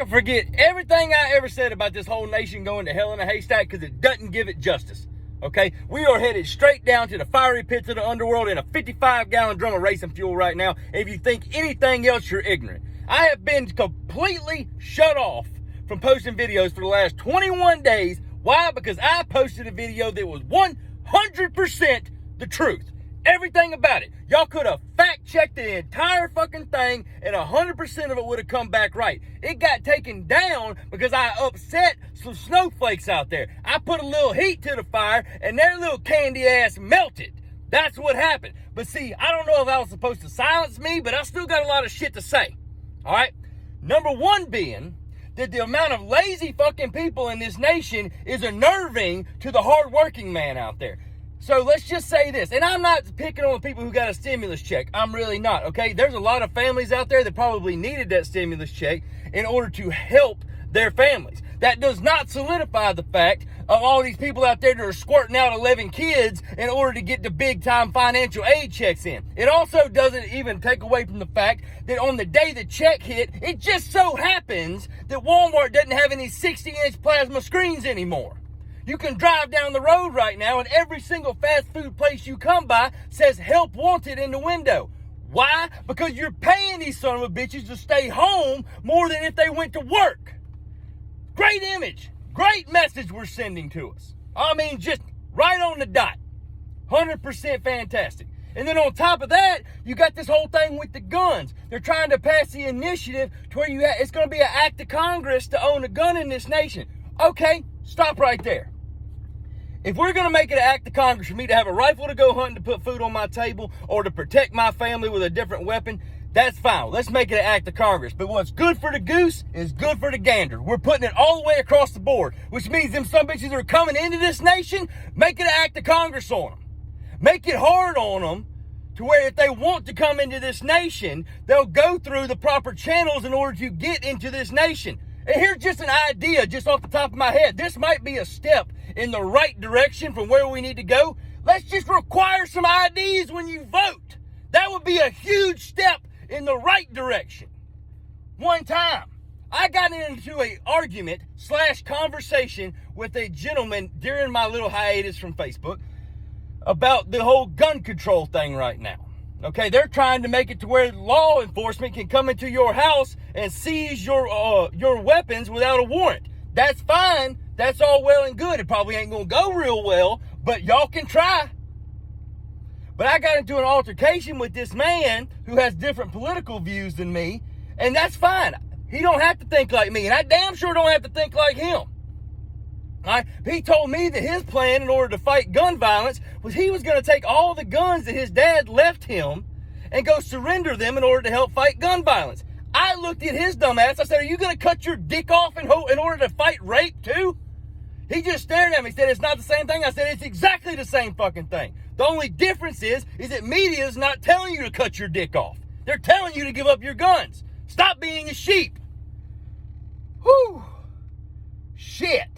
can forget everything I ever said about this whole nation going to hell in a haystack because it doesn't give it justice. Okay? We are headed straight down to the fiery pits of the underworld in a 55-gallon drum of racing fuel right now. If you think anything else, you're ignorant. I have been completely shut off from posting videos for the last 21 days. Why? Because I posted a video that was 100% the truth. Everything about it. Y'all could have fact-checked the entire fucking thing and 100% of it would have come back right. It got taken down because I upset some snowflakes out there. I put a little heat to the fire and their little candy ass melted. That's what happened. But see, I don't know if that was supposed to silence me, but I still got a lot of shit to say. All right? Number one being that the amount of lazy fucking people in this nation is unnerving to the hardworking man out there. So let's just say this, and I'm not picking on the people who got a stimulus check. I'm really not, okay? There's a lot of families out there that probably needed that stimulus check in order to help their families. That does not solidify the fact of all these people out there that are squirting out 11 kids in order to get the big-time financial aid checks in. It also doesn't even take away from the fact that on the day the check hit, it just so happens that Walmart doesn't have any 60-inch plasma screens anymore. You can drive down the road right now and every single fast food place you come by says help wanted in the window. Why? Because you're paying these son of a bitches to stay home more than if they went to work. Great image. Great message we're sending to us. I mean, just right on the dot. 100% fantastic. And then on top of that, you got this whole thing with the guns. They're trying to pass the initiative to where it's going to be an act of Congress to own a gun in this nation. Okay, stop right there. If we're going to make it an act of Congress for me to have a rifle to go hunting to put food on my table or to protect my family with a different weapon, that's fine. Let's make it an act of Congress. But what's good for the goose is good for the gander. We're putting it all the way across the board, which means them some bitches that are coming into this nation, make it an act of Congress on them. Make it hard on them to where if they want to come into this nation, they'll go through the proper channels in order to get into this nation. And here's just an idea just off the top of my head. This might be a step in the right direction from where we need to go. Let's just require some IDs when you vote. That would be a huge step in the right direction. One time, I got into an argument / conversation with a gentleman during my little hiatus from Facebook about the whole gun control thing right now. Okay, they're trying to make it to where law enforcement can come into your house and seize your weapons without a warrant. That's fine. That's all well and good. It probably ain't going to go real well, but y'all can try. But I got into an altercation with this man who has different political views than me, and that's fine. He don't have to think like me, and I damn sure don't have to think like him. He told me that his plan in order to fight gun violence was he was going to take all the guns that his dad left him and go surrender them in order to help fight gun violence. I looked at his dumb ass. I said, are you going to cut your dick off in order to fight rape too? He just stared at me. He said, it's not the same thing. I said, it's exactly the same fucking thing. The only difference is that media is not telling you to cut your dick off. They're telling you to give up your guns. Stop being a sheep. Whew. Shit.